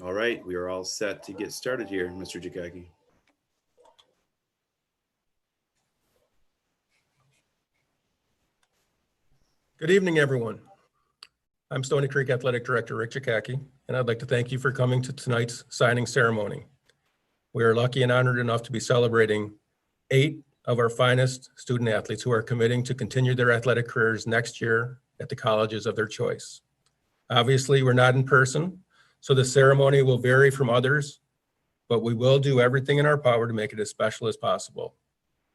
All right, we are all set to get started here, Mr. Jakaki. Good evening, everyone. I'm Stoney Creek Athletic Director Rick Jakaki, and I'd like to thank you for coming to tonight's signing ceremony. We are lucky and honored enough to be celebrating 8 of our finest student athletes who are committing to continue their athletic careers next year at the colleges of their choice. Obviously, we're not in person, so the ceremony will vary from others, but we will do everything in our power to make it as special as possible.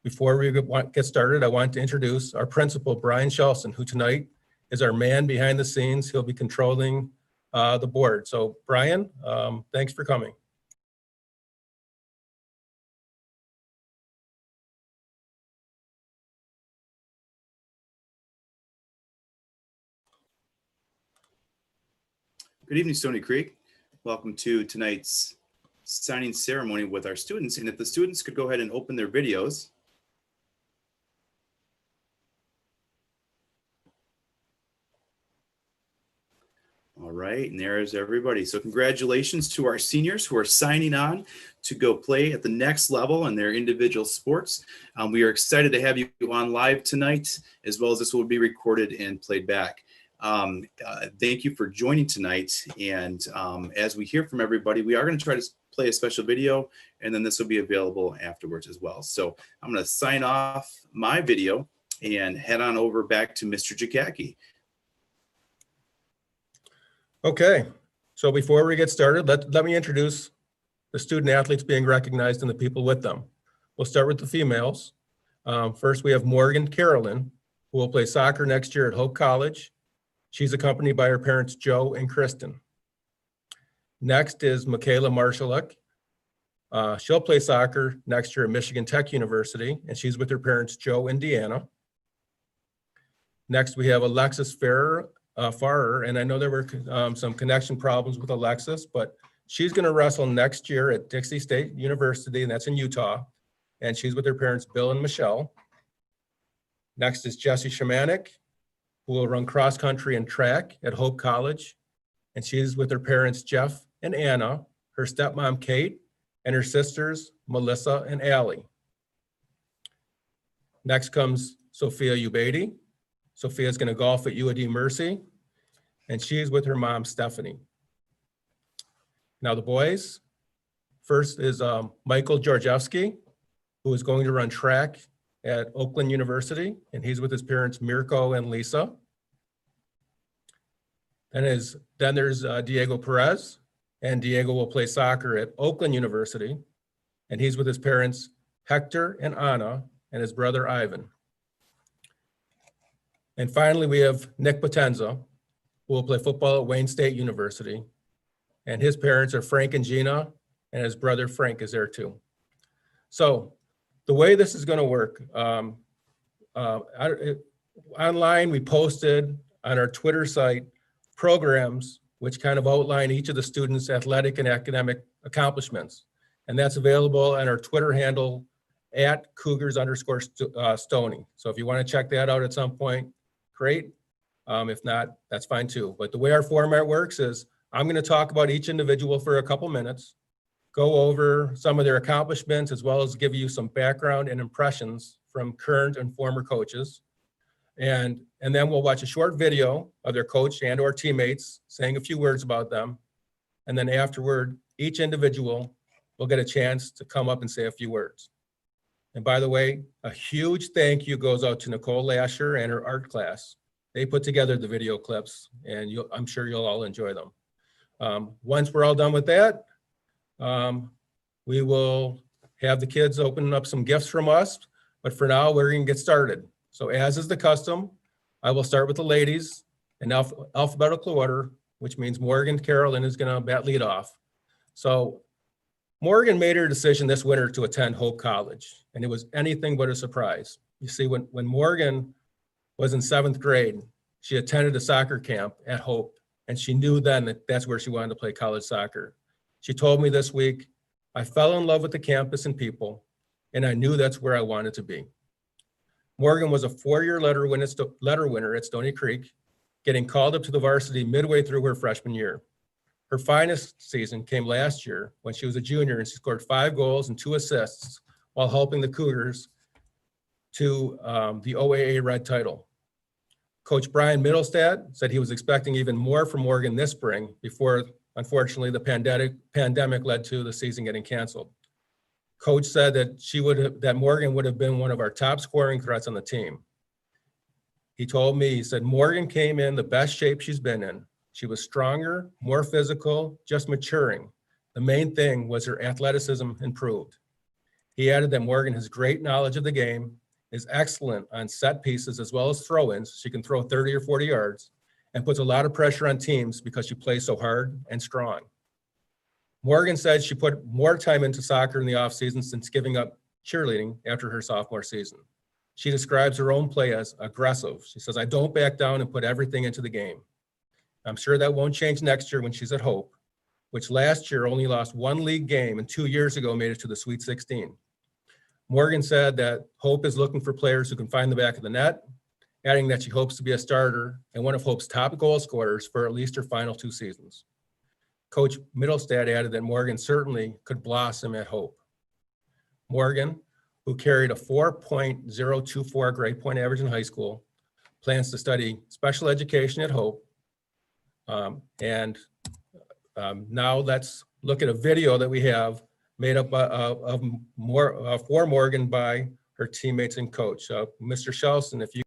Before we get started, I want to introduce our principal, Brian Shelson, who tonight is our man behind the scenes. He'll be controlling the board. So Brian, thanks for coming. Good evening, Stoney Creek. Welcome to tonight's signing ceremony with our students. And if the students could go ahead and open their videos. All right, and there's everybody. So congratulations to our seniors who are signing on to go play at the next level in their individual sports. We are excited to have you on live tonight, as well as this will be recorded and played back. Thank you for joining tonight. And as we hear from everybody, we are going to try to play a special video, and then this will be available afterwards as well. So I'm going to sign off my video and head on over back to Mr. Jakaki. Okay, so before we get started, let me introduce the student athletes being recognized and the people with them. We'll start with the females. First, we have Morgan Carolyn, who will play soccer next year at Hope College. She's accompanied by her parents, Joe and Kristen. Next is Michaela Marshalluk. She'll play soccer next year at Michigan Tech University, and she's with her parents, Joe and Deanna. Next, we have Alexis Farrer, and I know there were some connection problems with Alexis, but she's going to wrestle next year at Dixie State University, and that's in Utah, and she's with her parents, Bill and Michelle. Next is Jessie Shemanek, who will run cross country and track at Hope College, and she's with her parents, Jeff and Anna, her stepmom, Kate, and her sisters, Melissa and Allie. Next comes Sophia Ubaidi. Sophia's going to golf at UAD Mercy, and she's with her mom, Stephanie. Now the boys, first is Michael Georgievsky, who is going to run track at Oakland University, and he's with his parents, Mirko and Lisa. Then there's Diego Perez, and Diego will play soccer at Oakland University, and he's with his parents, Hector and Anna, and his brother, Ivan. And finally, we have Nick Potenza, who will play football at Wayne State University. And his parents are Frank and Gina, and his brother Frank is there too. So the way this is going to work, online we posted on our Twitter site programs which kind of outline each of the students' athletic and academic accomplishments. And that's available on our Twitter handle at Cougars_Stoney. So if you want to check that out at some point, great. If not, that's fine too. But the way our format works is I'm going to talk about each individual for a couple minutes, go over some of their accomplishments, as well as give you some background and impressions from current and former coaches. And then we'll watch a short video of their coach and or teammates saying a few words about them. And then afterward, each individual will get a chance to come up and say a few words. And by the way, a huge thank you goes out to Nicole Lasher and her art class. They put together the video clips, and I'm sure you'll all enjoy them. Once we're all done with that, we will have the kids open up some gifts from us. But for now, we're going to get started. So as is the custom, I will start with the ladies in alphabetical order, which means Morgan Carolyn is going to bat lead off. So Morgan made her decision this winter to attend Hope College, and it was anything but a surprise. You see, when Morgan was in 7th grade, she attended a soccer camp at Hope, and she knew then that that's where she wanted to play college soccer. She told me this week, I fell in love with the campus and people, and I knew that's where I wanted to be. Morgan was a 4-year letter winner at Stoney Creek, getting called up to the varsity midway through her freshman year. Her finest season came last year when she was a junior and she scored 5 goals and 2 assists while helping the Cougars to the OAA Red title. Coach Brian Middlestad said he was expecting even more from Morgan this spring before, unfortunately, the pandemic led to the season getting canceled. Coach said that Morgan would have been one of our top scoring threats on the team. He told me, he said, Morgan came in the best shape she's been in. She was stronger, more physical, just maturing. The main thing was her athleticism improved. He added that Morgan has great knowledge of the game, is excellent on set pieces as well as throw-ins. She can throw 30 or 40 yards and puts a lot of pressure on teams because she plays so hard and strong. Morgan said she put more time into soccer in the offseason since giving up cheerleading after her sophomore season. She describes her own play as aggressive. She says, I don't back down and put everything into the game. I'm sure that won't change next year when she's at Hope, which last year only lost 1 league game and 2 years ago made it to the Sweet 16. Morgan said that Hope is looking for players who can find the back of the net, adding that she hopes to be a starter and one of Hope's top goal scorers for at least her final 2 seasons. Coach Middlestad added that Morgan certainly could blossom at Hope. Morgan, who carried a 4.024 grade point average in high school, plans to study special education at Hope. Now let's look at a video that we have made up for Morgan by her teammates and coach. Mr. Shelson, if you.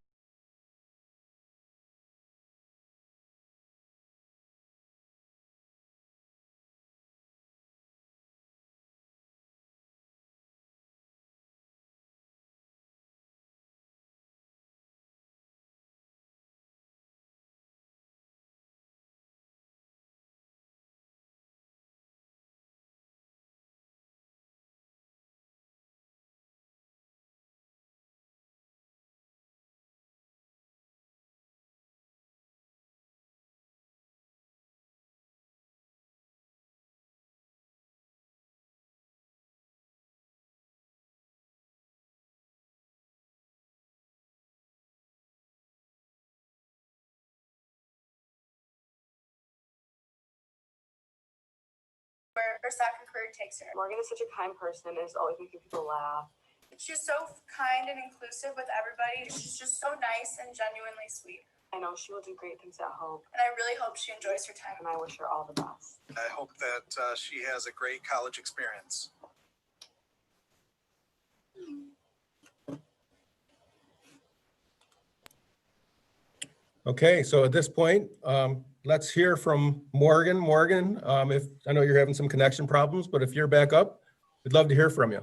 Where her soccer career takes her. Morgan is such a kind person and is always making people laugh. She's so kind and inclusive with everybody. She's just so nice and genuinely sweet. I know she will do great things at Hope, And I really hope she enjoys her time. and I wish her all the best. I hope that she has a great college experience. Okay, so at this point, let's hear from Morgan. Morgan, if I know you're having some connection problems, but if you're back up, we'd love to hear from you.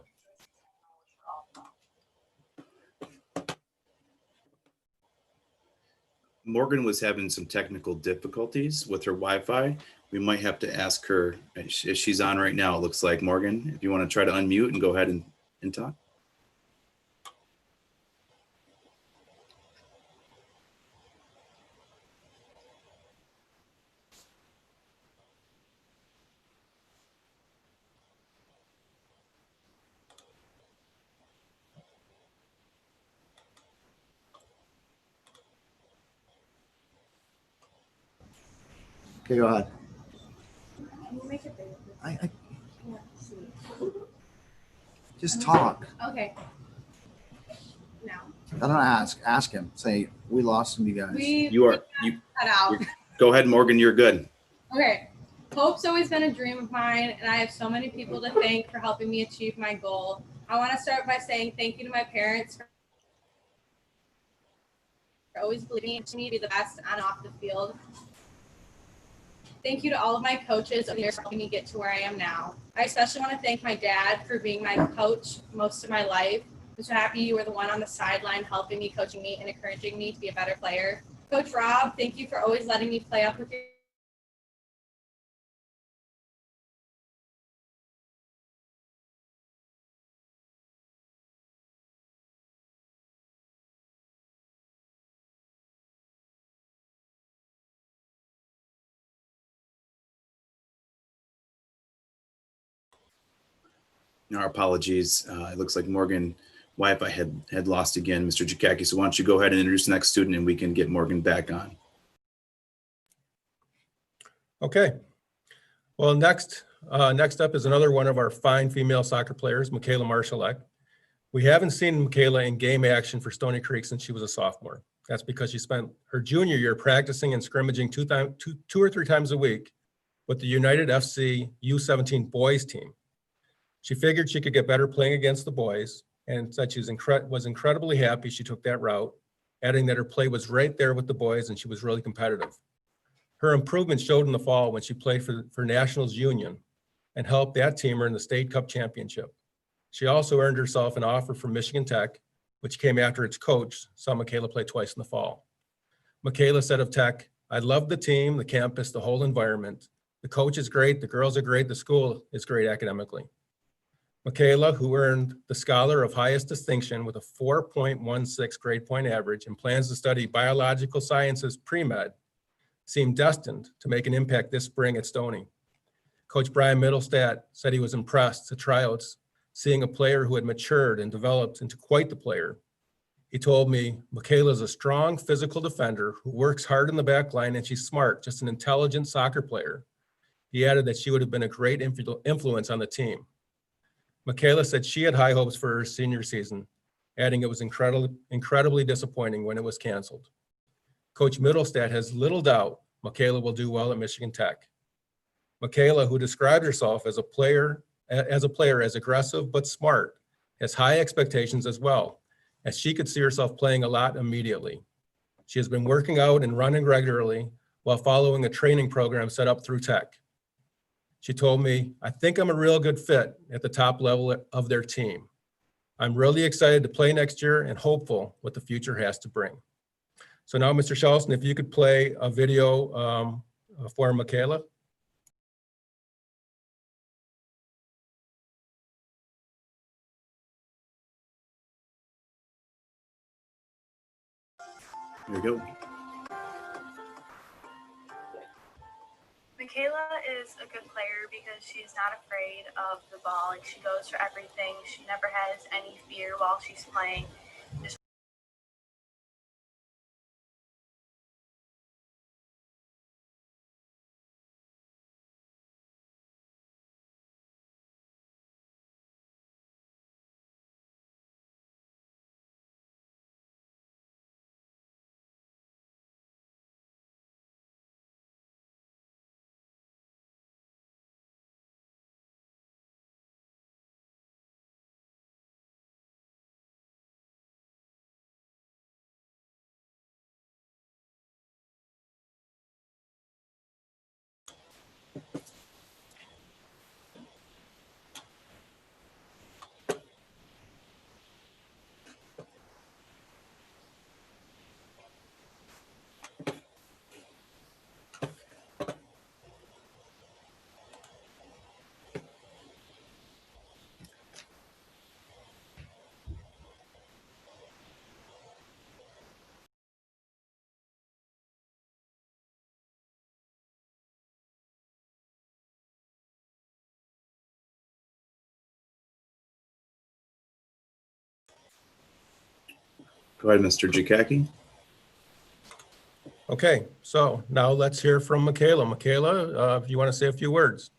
Morgan was having some technical difficulties with her Wi-Fi. We might have to ask her if she's on right now. It looks like, Morgan, if you want to try to unmute and go ahead and talk. Okay, go ahead. Can you make it bigger? I Yeah, see. just talk. Okay. Now. I don't ask him. Say we lost some, you guys. You cut out. Go ahead, Morgan. You're good. Okay. Hope's always been a dream of mine, and I have so many people to thank for helping me achieve my goal. I want to start by saying thank you to my parents for always believing in me to be the best on and off the field. Thank you to all of my coaches and for helping me get to where I am now. I especially want to thank my dad for being my coach most of my life. I'm so happy you were the one on the sideline helping me, coaching me, and encouraging me to be a better player. Coach Rob, thank you for always letting me play up with your Our apologies. It looks like Morgan Wi-Fi had lost again, Mr. Jakacki. So why don't you go ahead and introduce the next student and we can get Morgan back on. Okay. Well, next up is another one of our fine female soccer players, Michaela Marshallek. We haven't seen Michaela in game action for Stoney Creek since she was a sophomore. That's because she spent her junior year practicing and scrimmaging two or three times a week with the United FC U17 boys team. She figured she could get better playing against the boys and said she was incredibly happy she took that route, adding that her play was right there with the boys and she was really competitive. Her improvement showed in the fall when she played for Nationals Union and helped that team earn the State Cup championship. She also earned herself an offer from Michigan Tech, which came after its coach saw Michaela play twice in the fall. Michaela said of Tech, "I love the team, the campus, the whole environment. The coach is great, the girls are great, the school is great academically." Michaela, who earned the Scholar of Highest Distinction with a 4.16 grade point average and plans to study biological sciences pre-med, seemed destined to make an impact this spring at Stoney. Coach Brian Middlestat said he was impressed at tryouts, seeing a player who had matured and developed into quite the player. He told me, "Michaela is a strong physical defender who works hard in the back line and she's smart, just an intelligent soccer player." He added that she would have been a great influence on the team. Michaela said she had high hopes for her senior season, adding it was incredibly disappointing when it was canceled. Coach Middlestat has little doubt Michaela will do well at Michigan Tech. Michaela, who described herself as a player as aggressive but smart, has high expectations as well, as she could see herself playing a lot immediately. She has been working out and running regularly while following a training program set up through Tech. She told me, "I think I'm a real good fit at the top level of their team. I'm really excited to play next year and hopeful what the future has to bring." So now, Mr. Charleston, if you could play a video for Michaela. Here we go. Michaela is a good player because she's not afraid of the ball. Like, she goes for everything. She never has any fear while she's playing. Go ahead, Mr. Jakacki. Okay, so now let's hear from Michaela. Michaela, if you want to say a few words.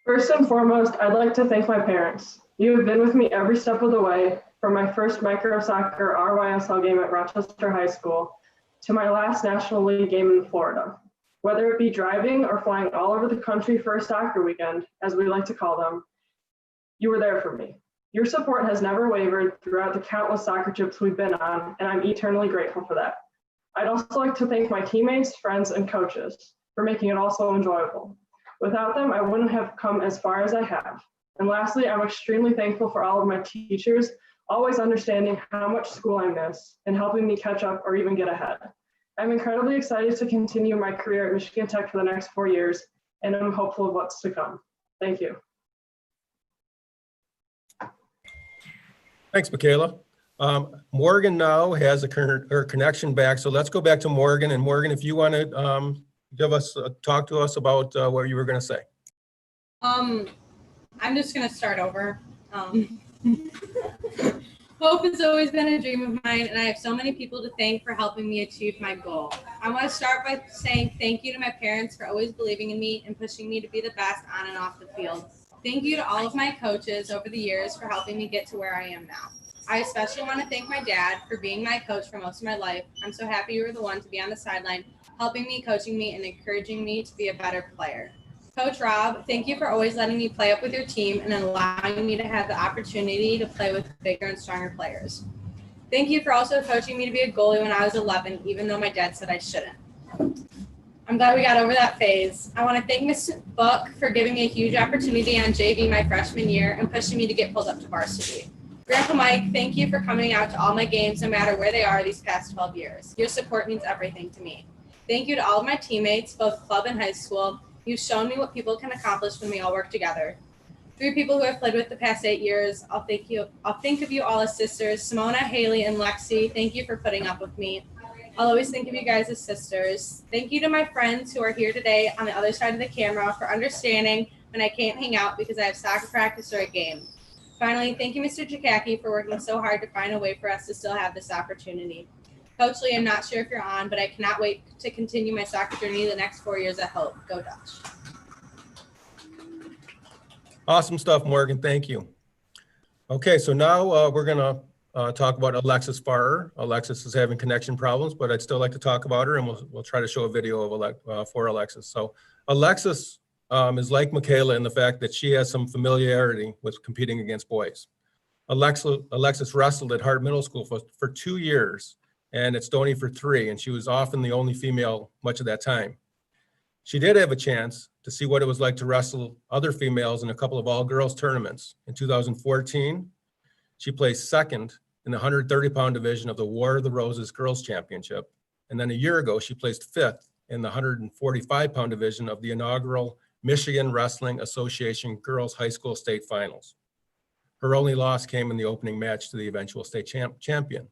First and foremost, I'd like to thank my parents. You have been with me every step of the way, from my first micro soccer RYSL game at Rochester High School to my last National League game in Florida. Whether it be driving or flying all over the country for a soccer weekend, as we like to call them, you were there for me. Your support has never wavered throughout the countless soccer trips we've been on, and I'm eternally grateful for that. I'd also like to thank my teammates, friends, and coaches for making it all so enjoyable. Without them, I wouldn't have come as far as I have. And lastly, I'm extremely thankful for all of my teachers, always understanding how much school I miss and helping me catch up or even get ahead. I'm incredibly excited to continue my career at Michigan Tech for the next 4 years, and I'm hopeful of what's to come. Thank you. Thanks, Michaela. Morgan now has her connection back, so let's go back to Morgan. And Morgan, if you want to talk to us about what you were going to say. I'm just gonna start over. Hope has always been a dream of mine, and I have so many people to thank for helping me achieve my goal. I want to start by saying thank you to my parents for always believing in me and pushing me to be the best on and off the field. Thank you to all of my coaches over the years for helping me get to where I am now. I especially want to thank my dad for being my coach for most of my life. I'm so happy you were the one to be on the sideline, helping me, coaching me, and encouraging me to be a better player. Coach Rob, thank you for always letting me play up with your team and allowing me to have the opportunity to play with bigger and stronger players. Thank you for also coaching me to be a goalie when I was 11, even though my dad said I shouldn't. I'm glad we got over that phase. I want to thank Mr. Buck for giving me a huge opportunity on JV my freshman year and pushing me to get pulled up to varsity. Grandpa Mike, thank you for coming out to all my games, no matter where they are these past 12 years. Your support means everything to me. Thank you to all of my teammates, both club and high school. You've shown me what people can accomplish when we all work together. 3 people who I've played with the past 8 years, I'll think of you all as sisters. Simona, Haley, and Lexi, thank you for putting up with me. I'll always think of you guys as sisters. Thank you to my friends who are here today on the other side of the camera for understanding when I can't hang out because I have soccer practice or a game. Finally, thank you, Mr. Jakacki, for working so hard to find a way for us to still have this opportunity. Coach Lee, I'm not sure if you're on, but I cannot wait to continue my soccer journey the next 4 years at Hope. Go Dutch. Awesome stuff, Morgan. Thank you. Okay, so now we're going to talk about Alexis Farrer. Alexis is having connection problems, but I'd still like to talk about her, and we'll try to show a video of for Alexis. So Alexis is like Michaela in the fact that she has some familiarity with competing against boys. Alexis wrestled at Hart Middle School for 2 years and at Stoney for 3, and she was often the only female much of that time. She did have a chance to see what it was like to wrestle other females in a couple of all-girls tournaments. In 2014, she placed second in the 130-pound division of the War of the Roses Girls Championship. And then a year ago, she placed 5th in the 145-pound division of the inaugural Michigan Wrestling Association Girls High School State Finals. Her only loss came in the opening match to the eventual state champion.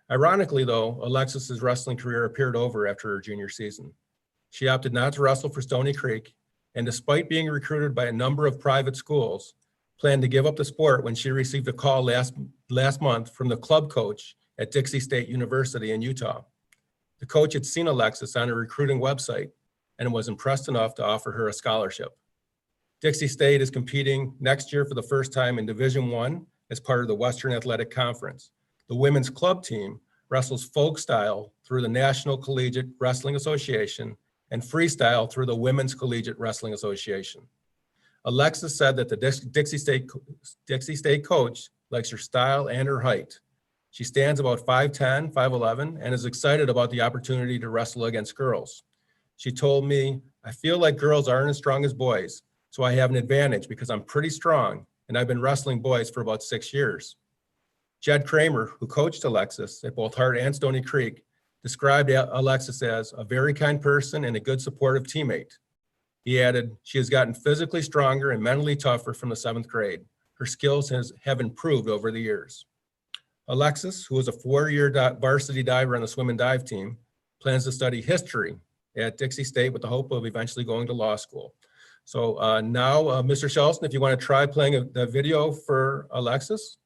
Ironically, though, Alexis's wrestling career appeared over after her junior season. She opted not to wrestle for Stoney Creek, and despite being recruited by a number of private schools, planned to give up the sport when she received a call last month from the club coach at Dixie State University in Utah. The coach had seen Alexis on a recruiting website and was impressed enough to offer her a scholarship. Dixie State is competing next year for the first time in Division I as part of the Western Athletic Conference. The women's club team wrestles folk style through the National Collegiate Wrestling Association and freestyle through the Women's Collegiate Wrestling Association. Alexis said that the Dixie State coach likes her style and her height. She stands about 5'10", 5'11", and is excited about the opportunity to wrestle against girls. She told me, "I feel like girls aren't as strong as boys, so I have an advantage because I'm pretty strong, and I've been wrestling boys for about 6 years." Jed Kramer, who coached Alexis at both Hart and Stoney Creek, described Alexis as a very kind person and a good supportive teammate. He added, "She has gotten physically stronger and mentally tougher from the 7th grade. Her skills have improved over the years." Alexis, who is a 4-year varsity diver on the swim and dive team, plans to study history at Dixie State with the hope of eventually going to law school. So now, Mr. Shelton, if you want to try playing the video for Alexis.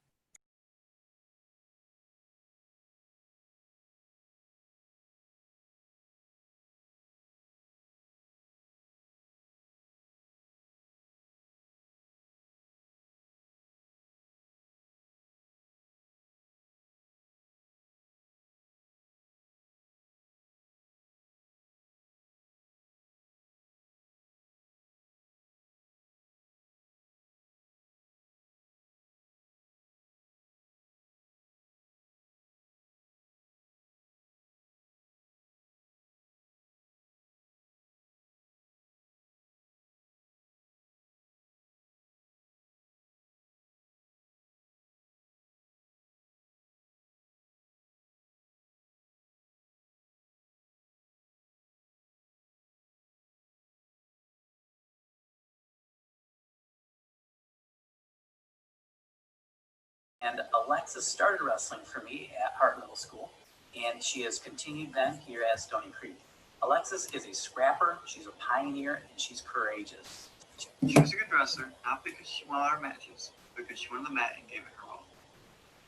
And Alexis started wrestling for me at Hart Middle School, and she has continued then here at Stoney Creek. Alexis is a scrapper, she's a pioneer, and she's courageous. She was a good wrestler, not because she won our matches, but because she won the mat and gave it her all.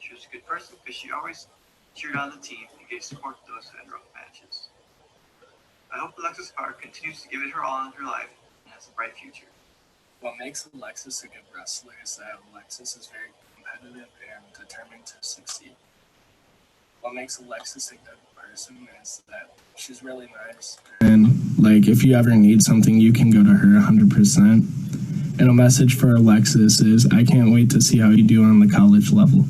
She was a good person because she always cheered on the team and gave support to those who had rough matches. I hope Alexis Park continues to give it her all in her life and has a bright future. What makes Alexis a good wrestler is that Alexis is very competitive and determined to succeed. What makes Alexis a good person is that she's really nice. And like, if you ever need something, you can go to her 100%. And a message for Alexis is, I can't wait to see how you do on the college level.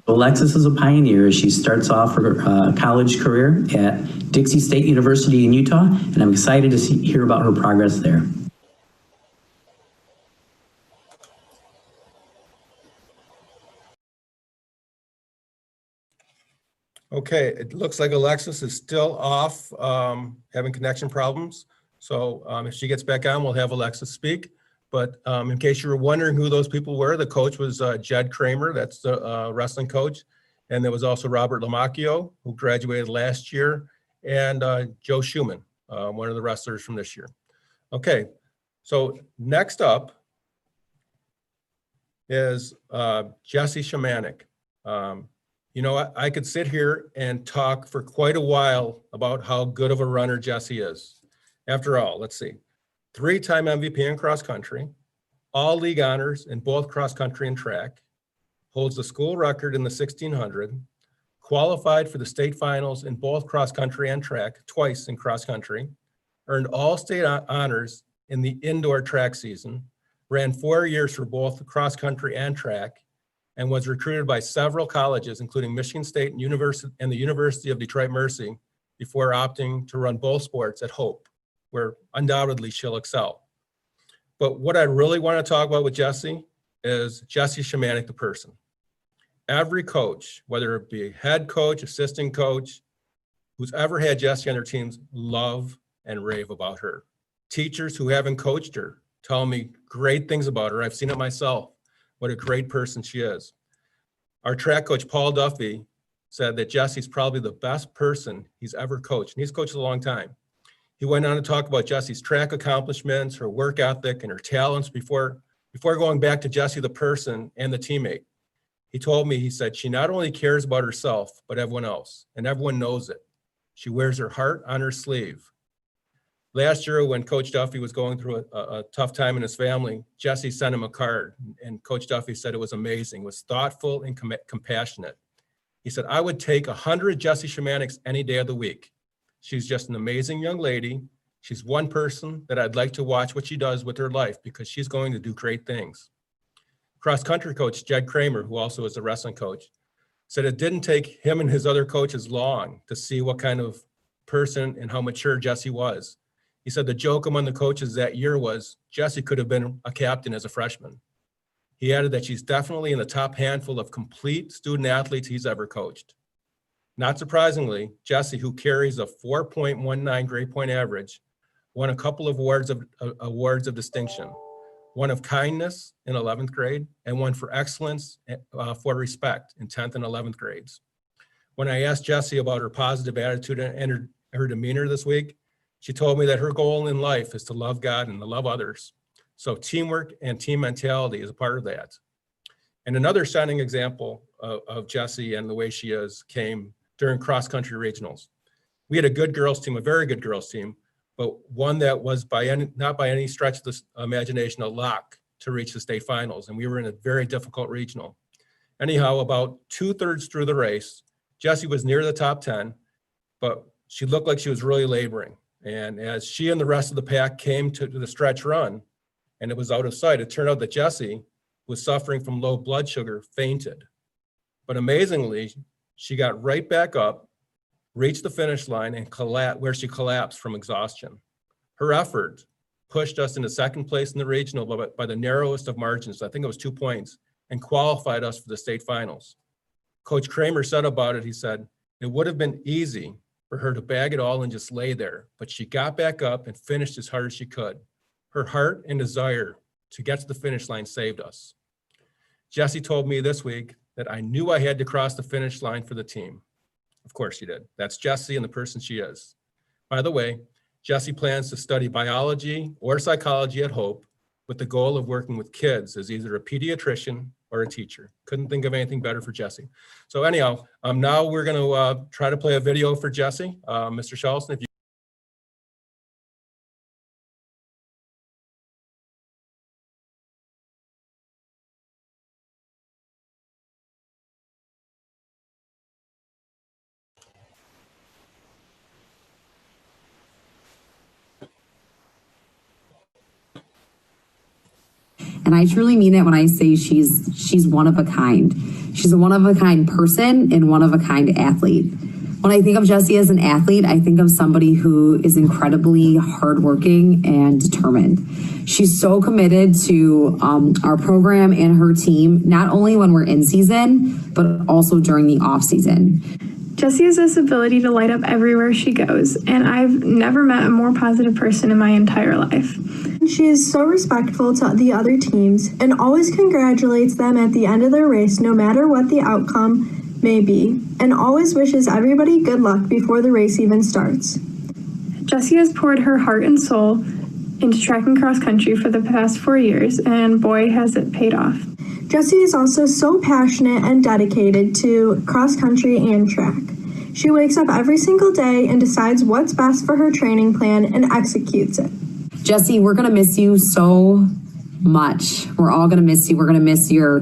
Alexis is a pioneer as she starts off her college career at Dixie State University in Utah, and I'm excited to hear about her progress there. Okay, it looks like Alexis is still off, having connection problems. So if she gets back on, we'll have Alexis speak. But in case you were wondering who those people were, the coach was Jed Kramer, that's the wrestling coach. And there was also Robert Lamacchio, who graduated last year, and Joe Schumann, one of the wrestlers from this year. Okay, so next up is Jesse Shamanik. You know, I could sit here and talk for quite a while about how good of a runner Jesse is. After all, let's see, 3-time MVP in cross country, all league honors in both cross country and track, holds the school record in the 1600, qualified for the state finals in both cross country and track, twice in cross country, earned all state honors in the indoor track season, ran 4 years for both the cross country and track, and was recruited by several colleges, including Michigan State and the University of Detroit Mercy, before opting to run both sports at Hope, where undoubtedly she'll excel. But what I really want to talk about with Jesse is Jesse Shamanik, the person. Every coach, whether it be head coach, assistant coach, who's ever had Jesse on their teams, love and rave about her. Teachers who haven't coached her tell me great things about her. I've seen it myself, what a great person she is. Our track coach, Paul Duffy, said that Jesse's probably the best person he's ever coached, and he's coached a long time. He went on to talk about Jesse's track accomplishments, her work ethic, and her talents before going back to Jesse, the person and the teammate. He told me, he said, she not only cares about herself, but everyone else, and everyone knows it. She wears her heart on her sleeve. Last year, when Coach Duffy was going through a tough time in his family, Jesse sent him a card, and Coach Duffy said it was amazing, was thoughtful and compassionate. He said, I would take 100 Jesse Shamaniks any day of the week. She's just an amazing young lady. She's one person that I'd like to watch what she does with her life because she's going to do great things. Cross-country coach Jed Kramer, who also is a wrestling coach, said it didn't take him and his other coaches long to see what kind of person and how mature Jesse was. He said the joke among the coaches that year was Jesse could have been a captain as a freshman. He added that she's definitely in the top handful of complete student athletes he's ever coached. Not surprisingly, Jesse, who carries a 4.19 grade point average, won a couple of awards of distinction. One of kindness in 11th grade and one for excellence for respect in 10th and 11th grades. When I asked Jessie about her positive attitude and her demeanor this week, she told me that her goal in life is to love God and to love others. So teamwork and team mentality is a part of that. And another shining example of Jessie and the way she is came during cross-country regionals. We had a good girls team, a very good girls team, but one that was not by any stretch of the imagination a lock to reach the state finals. And we were in a very difficult regional. Anyhow, about 2/3 through the race, Jessie was near the top 10, but she looked like she was really laboring. And as she and the rest of the pack came to the stretch run, and it was out of sight, it turned out that Jessie was suffering from low blood sugar, fainted. But amazingly, she got right back up, reached the finish line, and where she collapsed from exhaustion. Her effort pushed us into second place in the regional by the narrowest of margins. I think it was 2 points, and qualified us for the state finals. Coach Kramer said about it, he said, it would have been easy for her to bag it all and just lay there, but she got back up and finished as hard as she could. Her heart and desire to get to the finish line saved us. Jessie told me this week that I knew I had to cross the finish line for the team. Of course she did. That's Jessie and the person she is. By the way, Jessie plans to study biology or psychology at Hope with the goal of working with kids as either a pediatrician or a teacher. Couldn't think of anything better for Jessie. So anyhow, now we're going to try to play a video for Jessie. Mr. Charleston, if you And I truly mean it when I say she's one of a kind. She's a one of a kind person and one of a kind athlete. When I think of Jessie as an athlete, I think of somebody who is incredibly hardworking and determined. She's so committed to our program and her team, not only when we're in season, but also during the off season. Jessie has this ability to light up everywhere she goes, and I've never met a more positive person in my entire life. She is so respectful to the other teams and always congratulates them at the end of their race, no matter what the outcome may be, and always wishes everybody good luck before the race even starts. Jessie has poured her heart and soul into track and cross country for the past 4 years, and boy, has it paid off. Jessie is also so passionate and dedicated to cross country and track. She wakes up every single day and decides what's best for her training plan and executes it. Jessie, we're going to miss you so much. We're all going to miss you. We're going to miss your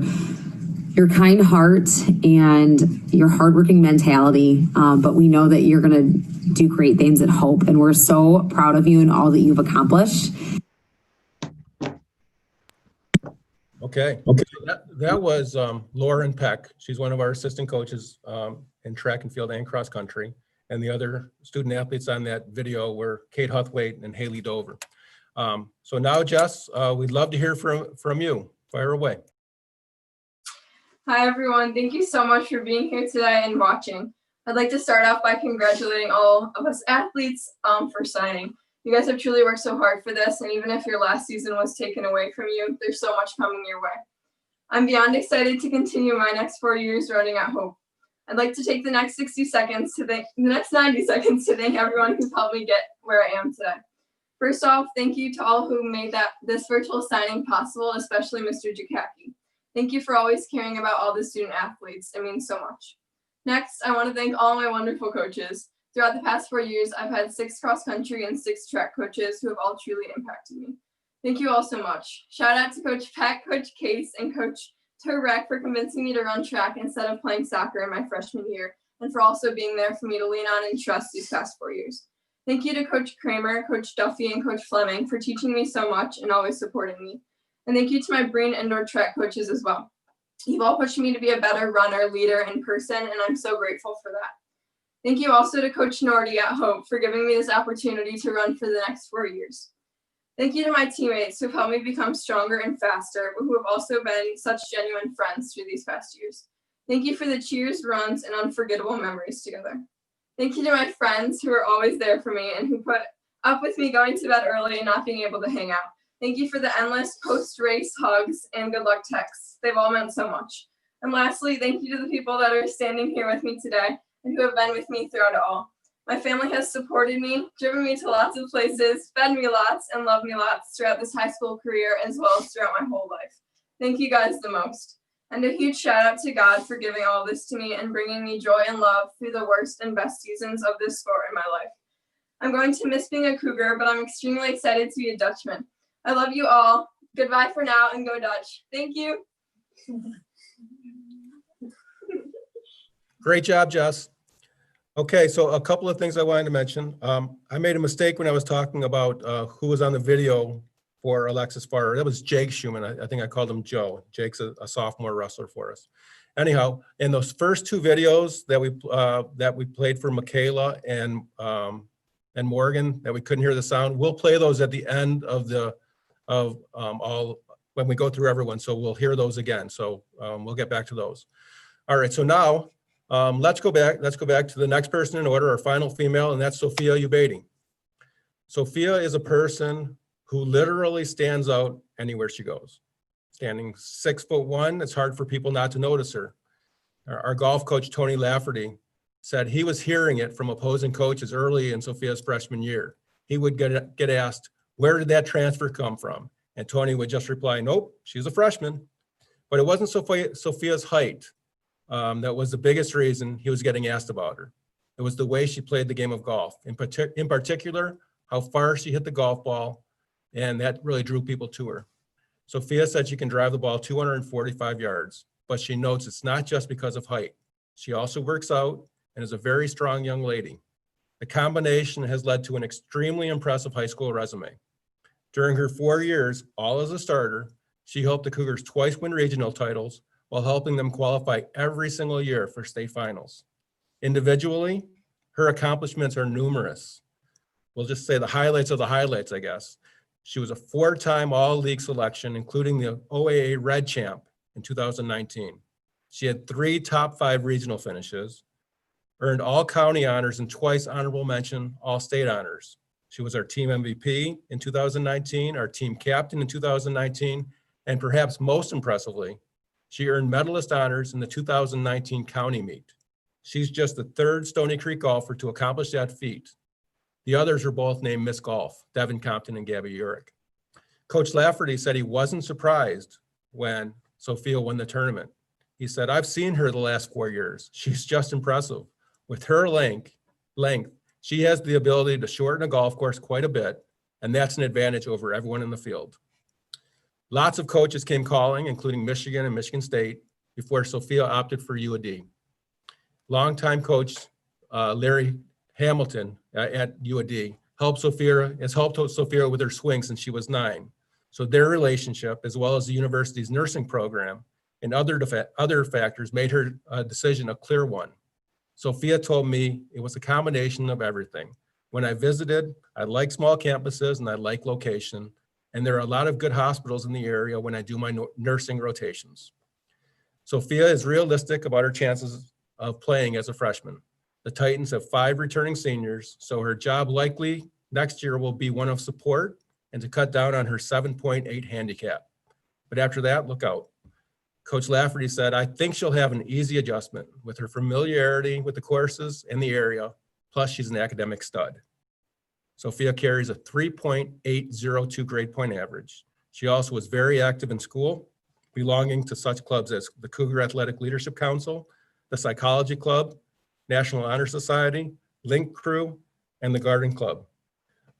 kind heart and your hardworking mentality. But we know that you're going to do great things at Hope, and we're so proud of you and all that you've accomplished. Okay. That was Lauren Peck. She's one of our assistant coaches in track and field and cross country. And the other student athletes on that video were Kate Huthwaite and Haley Dover. So now, Jess, we'd love to hear from you. Fire away. Hi, everyone. Thank you so much for being here today and watching. I'd like to start off by congratulating all of us athletes for signing. You guys have truly worked so hard for this, and even if your last season was taken away from you, there's so much coming your way. I'm beyond excited to continue my next 4 years running at Hope. I'd like to take the next 90 seconds to thank everyone who's helped me get where I am today. First off, thank you to all who made this virtual signing possible, especially Mr. Jukacki. Thank you for always caring about all the student athletes. It means so much. Next, I want to thank all my wonderful coaches. Throughout the past 4 years, I've had 6 cross country and 6 track coaches who have all truly impacted me. Thank you all so much. Shout out to Coach Peck, Coach Case, and Coach Turek for convincing me to run track instead of playing soccer in my freshman year, and for also being there for me to lean on and trust these past 4 years. Thank you to Coach Kramer, Coach Duffy, and Coach Fleming for teaching me so much and always supporting me. And thank you to my Breen indoor track coaches as well. You've all pushed me to be a better runner, leader, in person, and I'm so grateful for that. Thank you also to Coach Nordy at Hope for giving me this opportunity to run for the next 4 years. Thank you to my teammates who have helped me become stronger and faster, but who have also been such genuine friends through these past years. Thank you for the cheers, runs, and unforgettable memories together. Thank you to my friends who are always there for me and who put up with me going to bed early and not being able to hang out. Thank you for the endless post-race hugs and good luck texts. They've all meant so much. And lastly, thank you to the people that are standing here with me today and who have been with me throughout it all. My family has supported me, driven me to lots of places, fed me lots, and loved me lots throughout this high school career as well as throughout my whole life. Thank you guys the most. And a huge shout out to God for giving all this to me and bringing me joy and love through the worst and best seasons of this sport in my life. I'm going to miss being a Cougar, but I'm extremely excited to be a Dutchman. I love you all. Goodbye for now and go Dutch. Thank you. Great job, Jess. Okay, so a couple of things I wanted to mention. I made a mistake when I was talking about who was on the video for Alexis Farrer. That was Jake Schumann. I think I called him Joe. Jake's a sophomore wrestler for us. Anyhow, in those first 2 videos that we played for Michaela and Morgan, that we couldn't hear the sound, we'll play those at the end of all when we go through everyone. So we'll hear those again. So we'll get back to those. All right. So now let's go back to the next person in order, our final female, and that's Sophia Ubedi. Sophia is a person who literally stands out anywhere she goes. Standing 6'1", it's hard for people not to notice her. Our golf coach, Tony Lafferty, said he was hearing it from opposing coaches early in Sophia's freshman year. He would get asked, where did that transfer come from? And Tony would just reply, nope, she's a freshman. But it wasn't Sophia's height that was the biggest reason he was getting asked about her. It was the way she played the game of golf, in particular, how far she hit the golf ball, and that really drew people to her. Sophia said she can drive the ball 245 yards, but she notes it's not just because of height. She also works out and is a very strong young lady. The combination has led to an extremely impressive high school resume. During her 4 years, all as a starter, she helped the Cougars twice win regional titles while helping them qualify every single year for state finals. Individually, her accomplishments are numerous. We'll just say the highlights of the highlights, I guess. She was a 4-time All-League selection, including the OAA Red Champ in 2019. She had 3 top 5 regional finishes, earned all county honors and twice honorable mention all-state honors. She was our team MVP in 2019, our team captain in 2019, and perhaps most impressively, she earned medalist honors in the 2019 county meet. She's just the 3rd Stoney Creek golfer to accomplish that feat. The others are both named Miss Golf, Devin Compton and Gabby Urich. Coach Lafferty said he wasn't surprised when Sophia won the tournament. He said, I've seen her the last 4 years. She's just impressive. With her length, she has the ability to shorten a golf course quite a bit, and that's an advantage over everyone in the field. Lots of coaches came calling, including Michigan and Michigan State, before Sophia opted for UAD. Longtime coach Larry Hamilton at UAD has helped Sophia with her swing since she was 9. So their relationship, as well as the university's nursing program and other factors, made her decision a clear one. Sophia told me it was a combination of everything. When I visited, I like small campuses and I like location, and there are a lot of good hospitals in the area when I do my nursing rotations. Sophia is realistic about her chances of playing as a freshman. The Titans have 5 returning seniors, so her job likely next year will be one of support and to cut down on her 7.8 handicap. But after that, look out. Coach Lafferty said, I think she'll have an easy adjustment with her familiarity with the courses and the area, plus she's an academic stud. Sophia carries a 3.802 grade point average. She also was very active in school, belonging to such clubs as the Cougar Athletic Leadership Council, the Psychology Club, National Honor Society, Link Crew, and the Garden Club.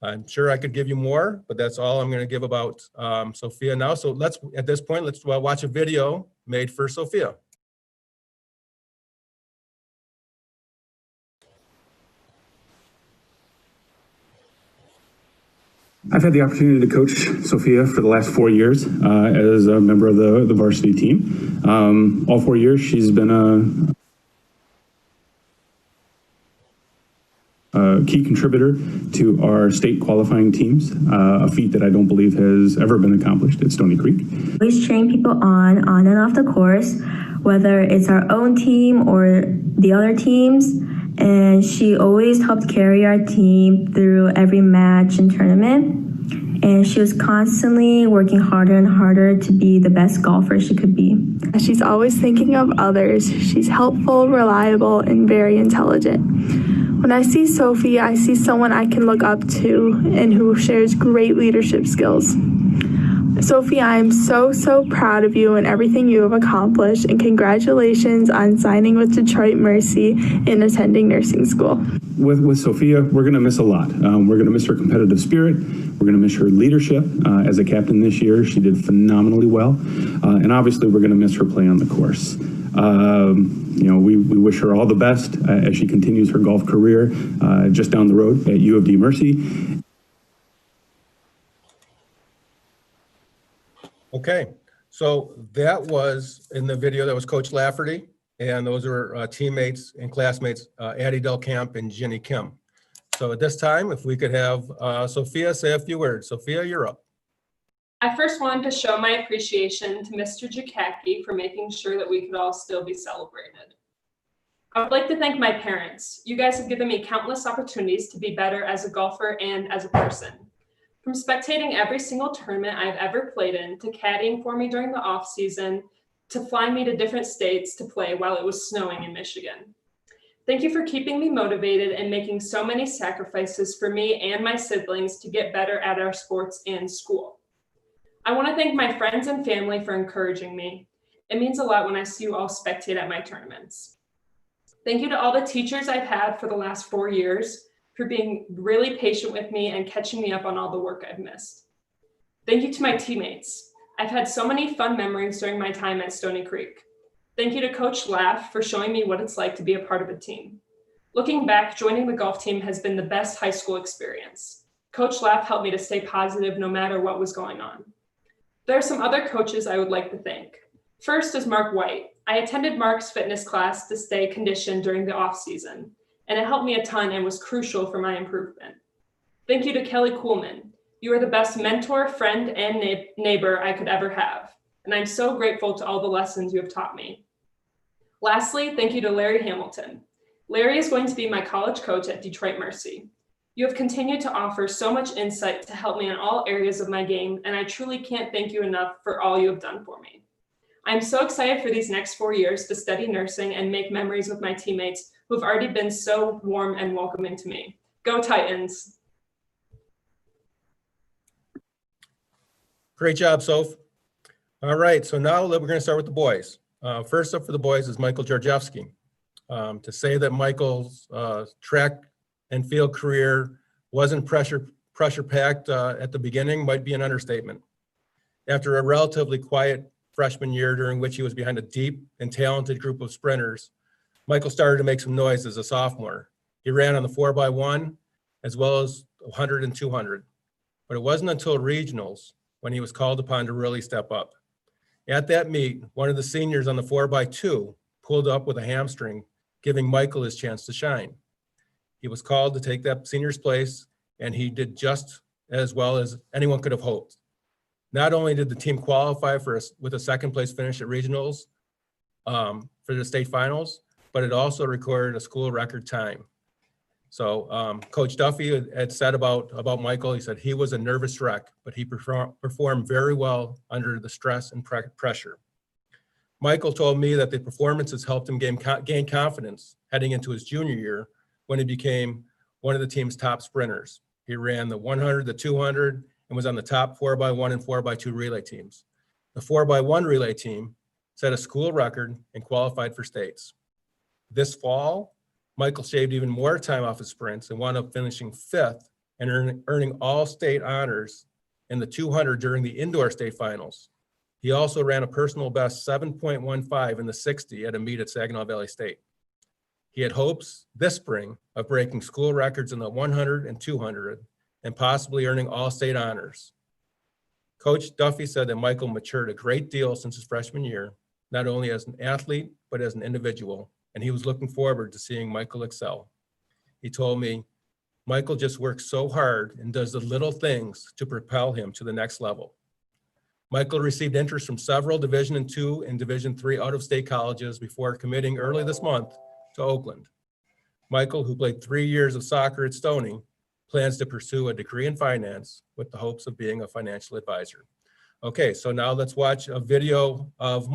I'm sure I could give you more, but that's all I'm going to give about Sophia now. So at this point, let's watch a video made for Sophia. I've had the opportunity to coach Sophia for the last 4 years as a member of the varsity team. All 4 years, she's been a key contributor to our state qualifying teams, a feat that I don't believe has ever been accomplished at Stoney Creek. We always train people on and off the course, whether it's our own team or the other teams. And she always helped carry our team through every match and tournament. And she was constantly working harder and harder to be the best golfer she could be. She's always thinking of others. She's helpful, reliable, and very intelligent. When I see Sophie, I see someone I can look up to and who shares great leadership skills. Sophie, I am so proud of you and everything you have accomplished, and congratulations on signing with Detroit Mercy and attending nursing school. With Sophia, we're going to miss a lot. We're going to miss her competitive spirit. We're going to miss her leadership. As a captain this year, she did phenomenally well. And obviously, we're going to miss her play on the course. We wish her all the best as she continues her golf career just down the road at U of D Mercy. Okay, so that was in the video, that was Coach Lafferty, and those are teammates and classmates, Addie Del Camp and Jenny Kim. So at this time, if we could have Sophia say a few words. Sophia, you're up. I first wanted to show my appreciation to Mr. Jakacki for making sure that we could all still be celebrated. I would like to thank my parents. You guys have given me countless opportunities to be better as a golfer and as a person. From spectating every single tournament I've ever played in, to caddying for me during the off season, to flying me to different states to play while it was snowing in Michigan. Thank you for keeping me motivated and making so many sacrifices for me and my siblings to get better at our sports and school. I want to thank my friends and family for encouraging me. It means a lot when I see you all spectate at my tournaments. Thank you to all the teachers I've had for the last 4 years for being really patient with me and catching me up on all the work I've missed. Thank you to my teammates. I've had so many fun memories during my time at Stoney Creek. Thank you to Coach Laff for showing me what it's like to be a part of a team. Looking back, joining the golf team has been the best high school experience. Coach Laff helped me to stay positive no matter what was going on. There are some other coaches I would like to thank. First is Mark White. I attended Mark's fitness class to stay conditioned during the off season, and it helped me a ton and was crucial for my improvement. Thank you to Kelly Kuhlman. You are the best mentor, friend, and neighbor I could ever have, and I'm so grateful to all the lessons you have taught me. Lastly, thank you to Larry Hamilton. Larry is going to be my college coach at Detroit Mercy. You have continued to offer so much insight to help me in all areas of my game, and I truly can't thank you enough for all you have done for me. I'm so excited for these next 4 years to study nursing and make memories with my teammates who have already been so warm and welcoming to me. Go Titans! Great job, Soph. All right, so now we're going to start with the boys. First up for the boys is Michael Georgievsky. To say that Michael's track and field career wasn't pressure-packed at the beginning might be an understatement. After a relatively quiet freshman year during which he was behind a deep and talented group of sprinters, Michael started to make some noise as a sophomore. He ran on the 4x1 as well as 100 and 200. But it wasn't until regionals when he was called upon to really step up. At that meet, one of the seniors on the 4x2 pulled up with a hamstring, giving Michael his chance to shine. He was called to take that senior's place, and he did just as well as anyone could have hoped. Not only did the team qualify with a second place finish at regionals for the state finals, but it also recorded a school record time. So Coach Duffy had said about Michael, he said he was a nervous wreck, but he performed very well under the stress and pressure. Michael told me that the performances helped him gain confidence heading into his junior year when he became one of the team's top sprinters. He ran the 100, the 200, and was on the top 4x1 and 4x2 relay teams. The 4x1 relay team set a school record and qualified for states. This fall, Michael shaved even more time off his sprints and wound up finishing 5th and earning all state honors in the 200 during the indoor state finals. He also ran a personal best 7.15 in the 60 at a meet at Saginaw Valley State. He had hopes this spring of breaking school records in the 100 and 200 and possibly earning all state honors. Coach Duffy said that Michael matured a great deal since his freshman year, not only as an athlete, but as an individual, and he was looking forward to seeing Michael excel. He told me, Michael just works so hard and does the little things to propel him to the next level. Michael received interest from several Division II and Division III out-of-state colleges before committing early this month to Oakland. Michael, who played 3 years of soccer at Stoney, plans to pursue a degree in finance with the hopes of being a financial advisor. Okay, so now let's watch a video of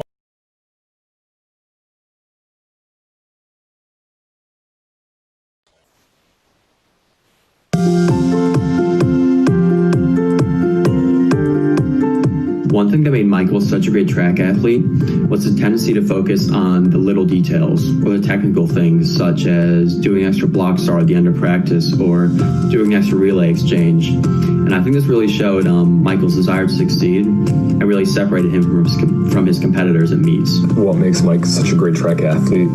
One thing that made Michael such a great track athlete was his tendency to focus on the little details or the technical things, such as doing extra block start at the end of practice or doing extra relay exchange. And I think this really showed Michael's desire to succeed and really separated him from his competitors at meets. What makes Mike such a great track athlete?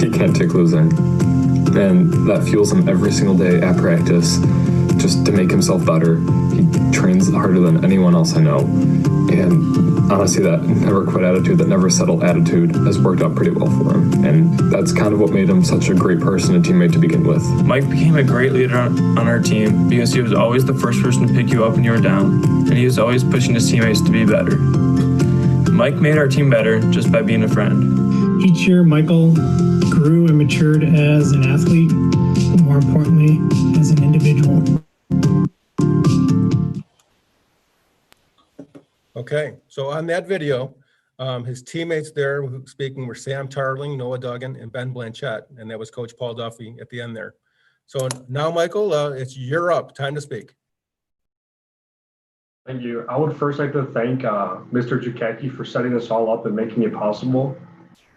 He can't take losing. And that fuels him every single day at practice just to make himself better. He trains harder than anyone else I know. And honestly, that never quit attitude, that never settled attitude has worked out pretty well for him. And that's kind of what made him such a great person and teammate to begin with. Mike became a great leader on our team because he was always the first person to pick you up when you were down, and he was always pushing his teammates to be better. Mike made our team better just by being a friend. Each year, Michael grew and matured as an athlete, but more importantly, as an individual. Okay, so on that video, his teammates there speaking were Sam Tarling, Noah Duggan, and Ben Blanchett, and that was Coach Paul Duffy at the end there. So now, Michael, you're up. Time to speak. Thank you. I would first like to thank Mr. Jacacki for setting this all up and making it possible.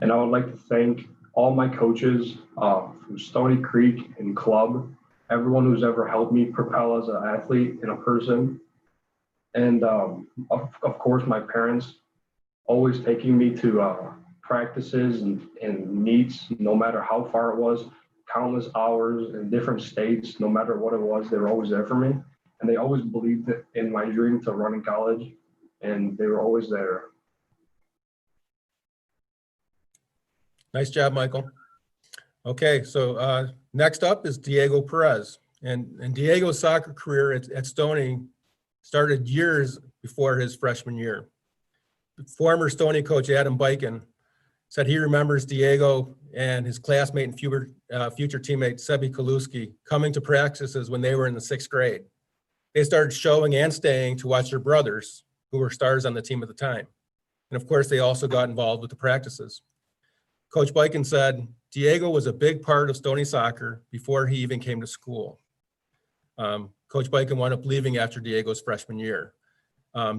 And I would like to thank all my coaches from Stoney Creek and club, everyone who's ever helped me propel as an athlete and a person. And of course, my parents always taking me to practices and meets, no matter how far it was, countless hours in different states, no matter what it was, they were always there for me. And they always believed in my dream to run in college, and they were always there. Nice job, Michael. Okay, so next up is Diego Perez. And Diego's soccer career at Stoney started years before his freshman year. Former Stoney coach Adam Biken said he remembers Diego and his classmate and future teammate Sebi Kaluski coming to practices when they were in the 6th grade. They started showing and staying to watch their brothers, who were stars on the team at the time. And of course, they also got involved with the practices. Coach Biken said, Diego was a big part of Stoney soccer before he even came to school. Coach Biken wound up leaving after Diego's freshman year.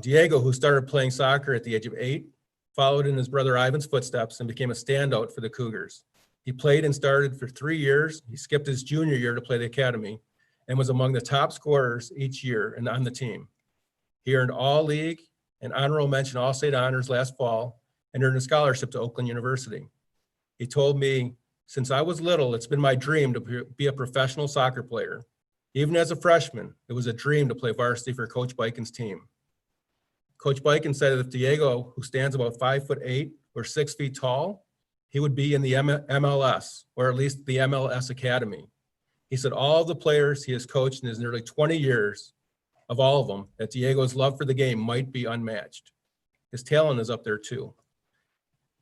Diego, who started playing soccer at the age of 8, followed in his brother Ivan's footsteps and became a standout for the Cougars. He played and started for 3 years. He skipped his junior year to play the academy and was among the top scorers each year and on the team. He earned all-league and honorable mention all-state honors last fall and earned a scholarship to Oakland University. He told me, since I was little, it's been my dream to be a professional soccer player. Even as a freshman, it was a dream to play varsity for Coach Biken's team. Coach Biken said that if Diego, who stands about 5'8" or 6 feet tall, he would be in the MLS, or at least the MLS Academy. He said all of the players he has coached in his nearly 20 years, of all of them, that Diego's love for the game might be unmatched. His talent is up there too.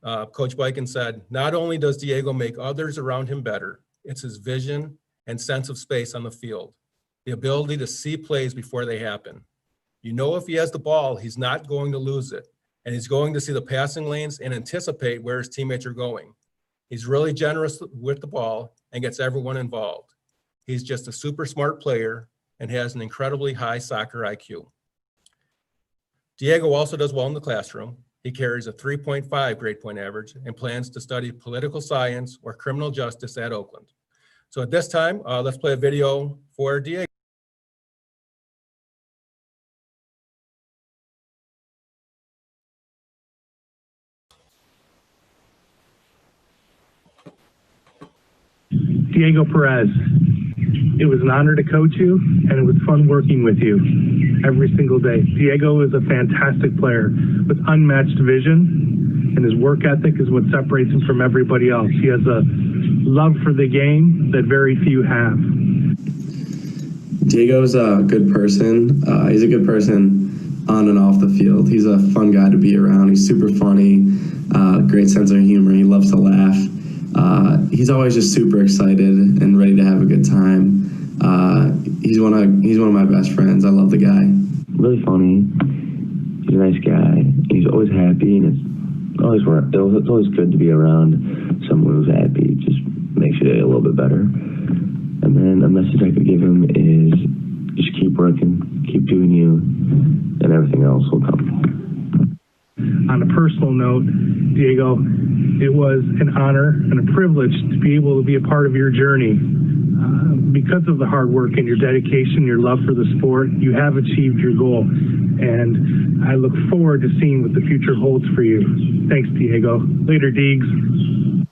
Coach Biken said, not only does Diego make others around him better, it's his vision and sense of space on the field, the ability to see plays before they happen. You know, if he has the ball, he's not going to lose it, and he's going to see the passing lanes and anticipate where his teammates are going. He's really generous with the ball and gets everyone involved. He's just a super smart player and has an incredibly high soccer IQ. Diego also does well in the classroom. He carries a 3.5 grade point average and plans to study political science or criminal justice at Oakland. So at this time, let's play a video for Diego. Diego Perez, it was an honor to coach you, and it was fun working with you every single day. Diego is a fantastic player with unmatched vision, and his work ethic is what separates him from everybody else. He has a love for the game that very few have. Diego's a good person. He's a good person on and off the field. He's a fun guy to be around. He's super funny, great sense of humor. He loves to laugh. He's always just super excited and ready to have a good time. He's one of my best friends. I love the guy. Really funny. He's a nice guy. He's always happy, and it's always good to be around someone who's happy. It just makes your day a little bit better. And then a message I could give him is just keep working, keep doing you, and everything else will come. On a personal note, Diego, it was an honor and a privilege to be able to be a part of your journey. Because of the hard work and your dedication, your love for the sport, you have achieved your goal. And I look forward to seeing what the future holds for you. Thanks, Diego. Later, Deegs.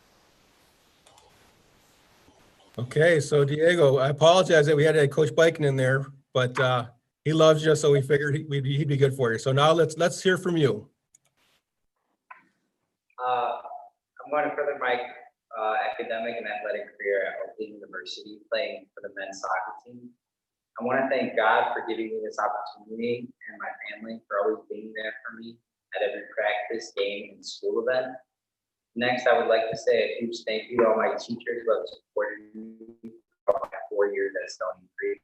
Okay, so Diego, I apologize that we had Coach Biken in there, but he loves you, so we figured he'd be good for you. So now let's hear from you. I'm going to further my academic and athletic career at Oakland University, playing for the men's soccer team. I want to thank God for giving me this opportunity and my family for always being there for me at every practice, game, and school event. Next, I would like to say a huge thank you to all my teachers who have supported me for my 4 years at Stoney Creek.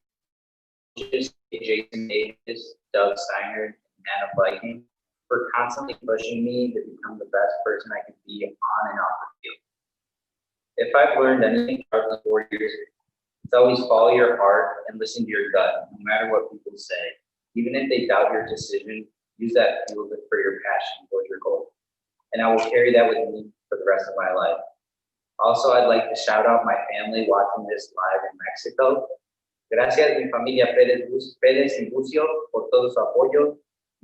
Jason Davis, Doug Steiner, and Anna Viking for constantly pushing me to become the best person I can be on and off the field. If I've learned anything throughout the 4 years, it's always follow your heart and listen to your gut, no matter what people say. Even if they doubt your decision, use that fuel for your passion towards your goal. And I will carry that with me for the rest of my life. Also, I'd like to shout out my family watching this live in Mexico. Gracias, mi familia Pérez y Bucio, por todo su apoyo.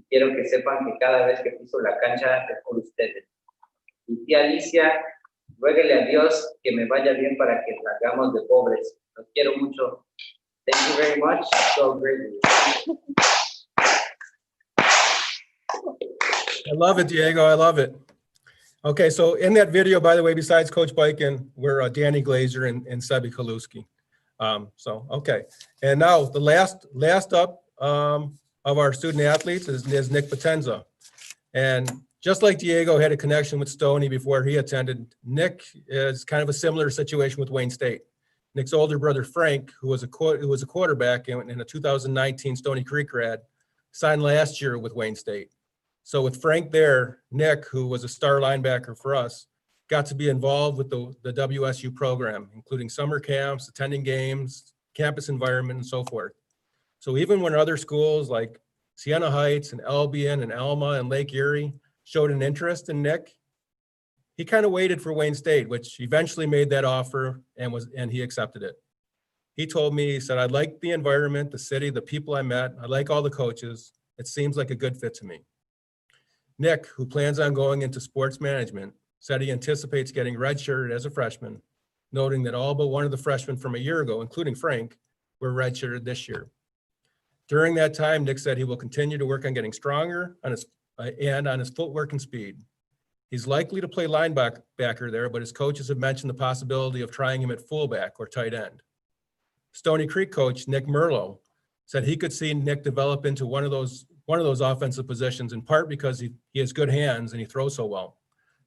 Quiero que sepan que cada vez que piso la cancha es por ustedes. Mi tía Alicia, ruéguele a Dios que me vaya bien para que salgamos de pobres. Los quiero mucho. Thank you very much. So great. I love it, Diego. I love it. Okay, so in that video, by the way, besides Coach Biken, we're Danny Glazer and Sebi Kaluski. Okay. And now the last up of our student athletes is Nick Potenza. And just like Diego had a connection with Stoney before he attended, Nick is kind of a similar situation with Wayne State. Nick's older brother, Frank, who was a quarterback in a 2019 Stoney Creek grad, signed last year with Wayne State. So with Frank there, Nick, who was a star linebacker for us, got to be involved with the WSU program, including summer camps, attending games, campus environment, and so forth. So even when other schools like Siena Heights and Albion and Alma and Lake Erie showed an interest in Nick, he kind of waited for Wayne State, which eventually made that offer and he accepted it. He told me, he said, I like the environment, the city, the people I met. I like all the coaches. It seems like a good fit to me. Nick, who plans on going into sports management, said he anticipates getting redshirted as a freshman, noting that all but one of the freshmen from a year ago, including Frank, were redshirted this year. During that time, Nick said he will continue to work on getting stronger on his footwork and speed. He's likely to play linebacker there, but his coaches have mentioned the possibility of trying him at fullback or tight end. Stoney Creek coach Nick Merlo said he could see Nick develop into one of those offensive positions, in part because he has good hands and he throws so well.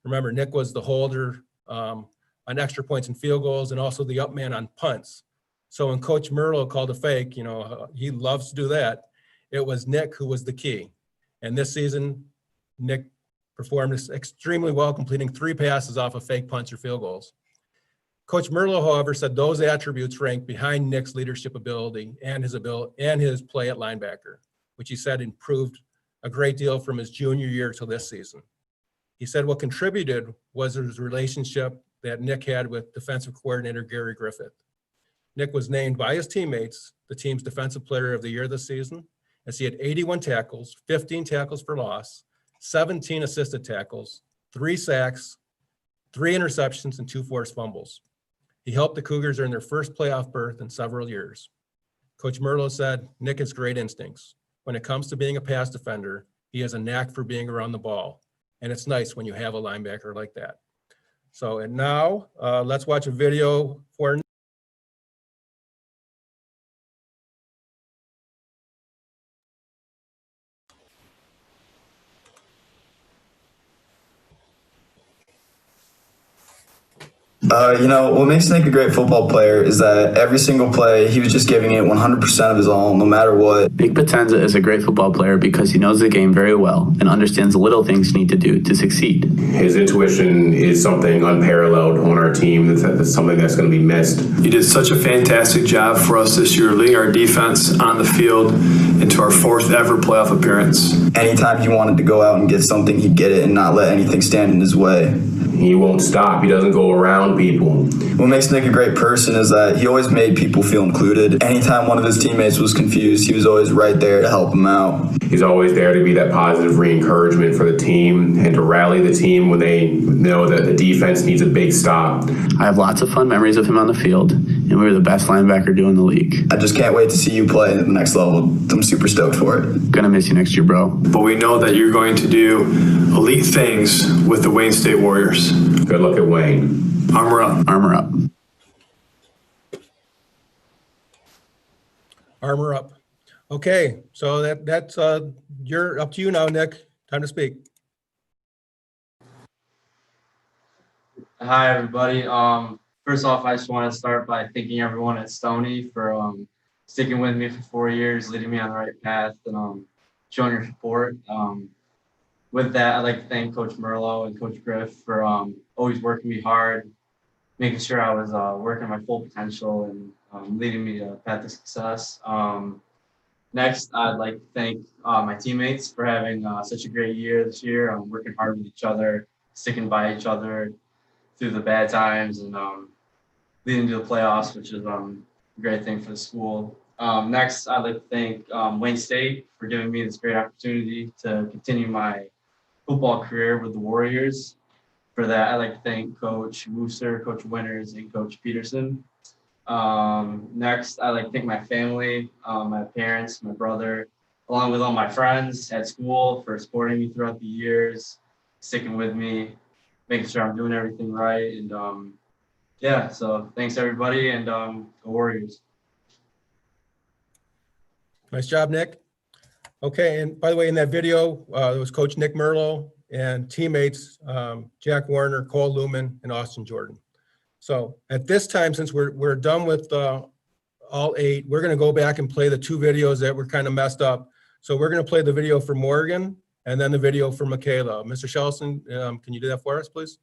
Remember, Nick was the holder on extra points and field goals and also the up man on punts. So when Coach Merlo called a fake, he loves to do that. It was Nick who was the key. And this season, Nick performed extremely well, completing 3 passes off of fake punts or field goals. Coach Merlo, however, said those attributes rank behind Nick's leadership ability and his play at linebacker, which he said improved a great deal from his junior year till this season. He said what contributed was his relationship that Nick had with defensive coordinator Gary Griffith. Nick was named by his teammates the team's defensive player of the year this season, as he had 81 tackles, 15 tackles for loss, 17 assisted tackles, 3 sacks, 3 interceptions, and 2 forced fumbles. He helped the Cougars earn their first playoff berth in several years. Coach Merlo said, Nick has great instincts. When it comes to being a pass defender, he has a knack for being around the ball. And it's nice when you have a linebacker like that. So, and now let's watch a video for What makes Nick a great football player is that every single play, he was just giving it 100% of his all, no matter what. Nick Potenza is a great football player because he knows the game very well and understands the little things you need to do to succeed. His intuition is something unparalleled on our team. That's something that's going to be missed. He did such a fantastic job for us this year, leading our defense on the field into our 4th ever playoff appearance. Anytime he wanted to go out and get something, he'd get it and not let anything stand in his way. He won't stop. He doesn't go around people. What makes Nick a great person is that he always made people feel included. Anytime one of his teammates was confused, he was always right there to help them out. He's always there to be that positive re-encouragement for the team and to rally the team when they know that the defense needs a big stop. I have lots of fun memories of him on the field, and we were the best linebacker duo in the league. I just can't wait to see you play at the next level. I'm super stoked for it. Gonna miss you next year, bro. But we know that you're going to do elite things with the Wayne State Warriors. Good luck at Wayne. Armor up. Armor up. Armor up. Okay, so that's you're up to you now, Nick. Time to speak. Hi, everybody. First off, I just want to start by thanking everyone at Stoney for sticking with me for 4 years, leading me on the right path, and showing your support. With that, I'd like to thank Coach Merlo and Coach Griff for always working me hard, making sure I was working my full potential and leading me to a path to success. Next, I'd like to thank my teammates for having such a great year this year. Working hard with each other, sticking by each other through the bad times, and leading to the playoffs, which is a great thing for the school. Next, I'd like to thank Wayne State for giving me this great opportunity to continue my football career with the Warriors. For that, I'd like to thank Coach Wooster, Coach Winters, and Coach Peterson. Next, I'd like to thank my family, my parents, my brother, along with all my friends at school for supporting me throughout the years, sticking with me, making sure I'm doing everything right. And yeah, so thanks everybody, and go Warriors. Nice job, Nick. Okay, and by the way, in that video, there was Coach Nick Merlo and teammates Jack Warner, Cole Lumen, and Austin Jordan. So at this time, since we're done with all 8, we're going to go back and play the 2 videos that were kind of messed up. So we're going to play the video for Morgan and then the video for Michaela. Mr. Shelson, can you do that for us, please?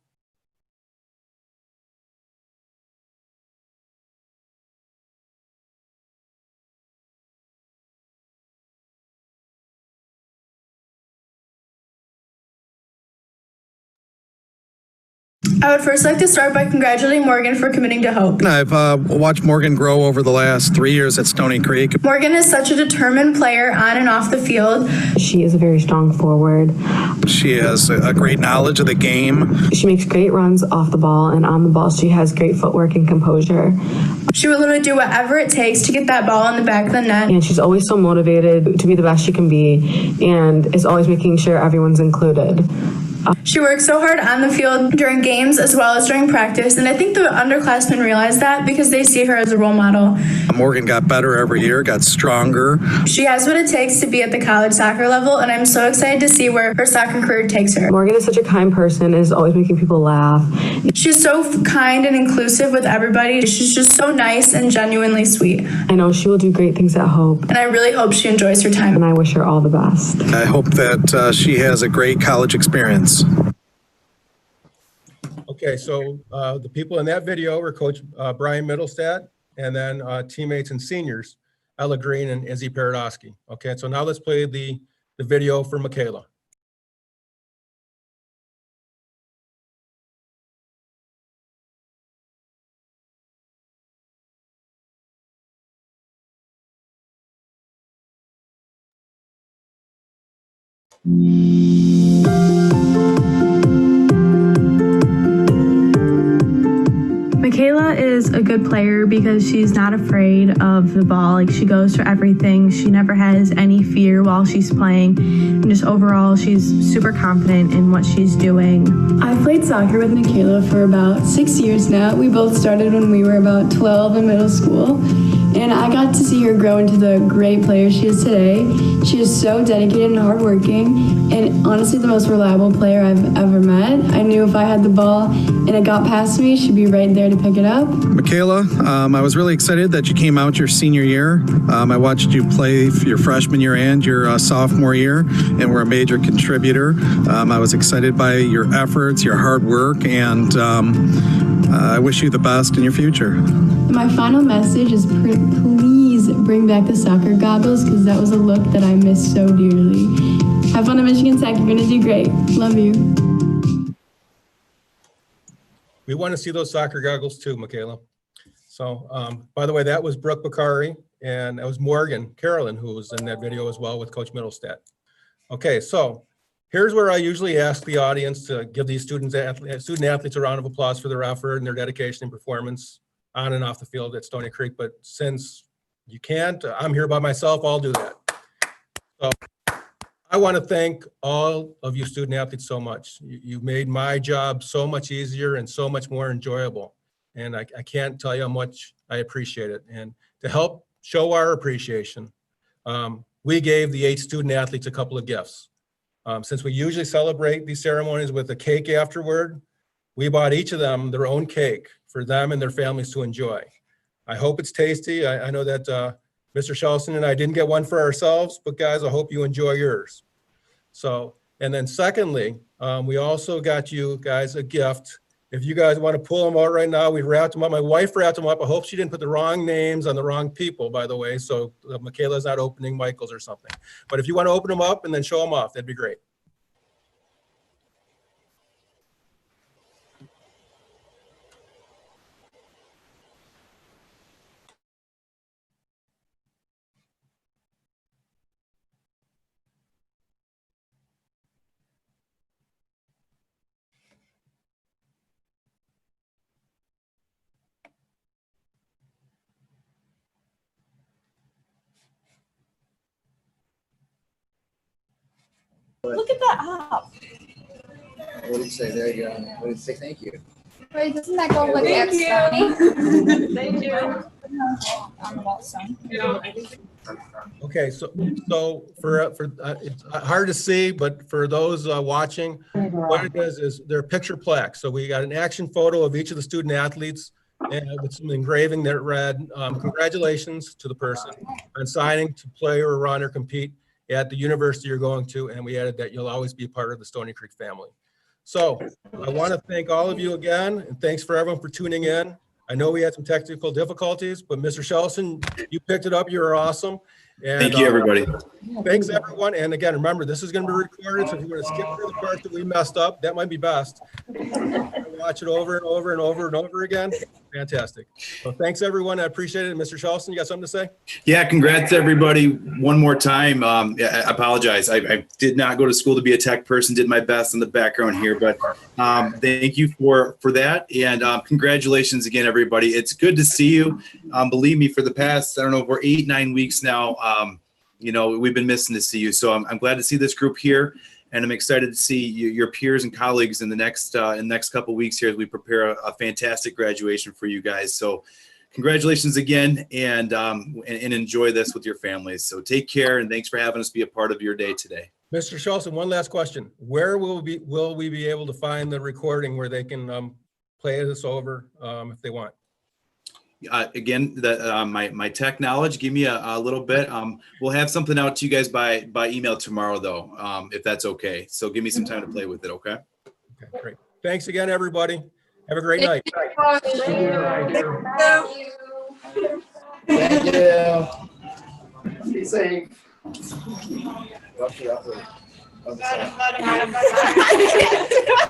I would first like to start by congratulating Morgan for committing to Hope. I've watched Morgan grow over the last 3 years at Stoney Creek. Morgan is such a determined player on and off the field. She is a very strong forward. She has a great knowledge of the game. She makes great runs off the ball, and on the ball she has great footwork and composure. She will literally do whatever it takes to get that ball in the back of the net. And she's always so motivated to be the best she can be, and is always making sure everyone's included. She works so hard on the field during games as well as during practice, and I think the underclassmen realize that because they see her as a role model. Morgan got better every year, got stronger. She has what it takes to be at the college soccer level, and I'm so excited to see where her soccer career takes her. Morgan is such a kind person, is always making people laugh. She's so kind and inclusive with everybody. She's just so nice and genuinely sweet. I know she will do great things at Hope. And I really hope she enjoys her time. And I wish her all the best. I hope that she has a great college experience. Okay, so the people in that video were Coach Brian Middlestat, and then teammates and seniors, Ella Green and Izzy Paradosky. Okay, so now let's play the video for Michaela. Michaela is a good player because she's not afraid of the ball. Like, she goes for everything. She never has any fear while she's playing. And just overall, she's super confident in what she's doing. I've played soccer with Michaela for about 6 years now. We both started when we were about 12 in middle school. And I got to see her grow into the great player she is today. She is so dedicated and hardworking, and honestly the most reliable player I've ever met. I knew if I had the ball and it got past me, she'd be right there to pick it up. Michaela, I was really excited that you came out your senior year. I watched you play for your freshman year and your sophomore year, and were a major contributor. I was excited by your efforts, your hard work, and I wish you the best in your future. My final message is please bring back the soccer goggles, because that was a look that I miss so dearly. Have fun at Michigan Tech. You're going to do great. Love you. We want to see those soccer goggles too, Michaela. So, by the way, that was Brooke Bakari, and that was Morgan Carolyn, who was in that video as well with Coach Middlestat. Okay, so here's where I usually ask the audience to give these student athletes a round of applause for their effort and their dedication and performance on and off the field at Stoney Creek. But since you can't, I'm here by myself, I'll do that. So I want to thank all of you student athletes so much. You made my job so much easier and so much more enjoyable. And I can't tell you how much I appreciate it. And to help show our appreciation, we gave the 8 student athletes a couple of gifts. Since we usually celebrate these ceremonies with a cake afterward, we bought each of them their own cake for them and their families to enjoy. I hope it's tasty. I know that Mr. Shelson and I didn't get one for ourselves, but guys, I hope you enjoy yours. So, and then secondly, we also got you guys a gift If you guys want to pull them out right now, we wrapped them up. My wife wrapped them up. I hope she didn't put the wrong names on the wrong people, by the way. So Michaela's not opening Michael's or something. But if you want to open them up and then show them off, that'd be great. Look at that hop. What did you say? There you go. What did you say? Thank you. Wait, doesn't that go like Thank that, you. Stoney? Thank you. On the wall, Stoney. Okay, so it's hard to see, but for those watching, what it is they're picture plaques. So we got an action photo of each of the student athletes and with some engraving that read, congratulations to the person on signing to play or run or compete at the university you're going to, and we added that you'll always be a part of the Stoney Creek family. So I want to thank all of you again, and thanks for everyone for tuning in. I know we had some technical difficulties, but Mr. Shelson, you picked it up. You were awesome. And, thank you, everybody. Thanks, everyone. And again, remember, this is going to be recorded, so if you want to skip through the parts that we messed up, that might be best. Watch it over and over and over and over again. Fantastic. So thanks, everyone. I appreciate it. Mr. Shelson, you got something to say? Yeah, congrats, everybody. One more time. I apologize. I did not go to school to be a tech person, did my best in the background here, but thank you for that. And congratulations again, everybody. It's good to see you. Believe me, for the past, I don't know, we're 8-9 weeks now. You know, we've been missing to see you. So I'm glad to see this group here. And I'm excited to see your peers and colleagues in the next couple of weeks here as we prepare a fantastic graduation for you guys. So congratulations again, and enjoy this with your families. So take care, and thanks for having us be a part of your day today. Mr. Shelson, one last question. Where will we be able to find the recording where they can play this over if they want? Again, my tech knowledge, give me a little bit. We'll have something out to you guys by email tomorrow, though, if that's okay. So give me some time to play with it, okay? Okay, great. Thanks again, everybody. Have a great night. Thank you. Be safe. Watch it out there.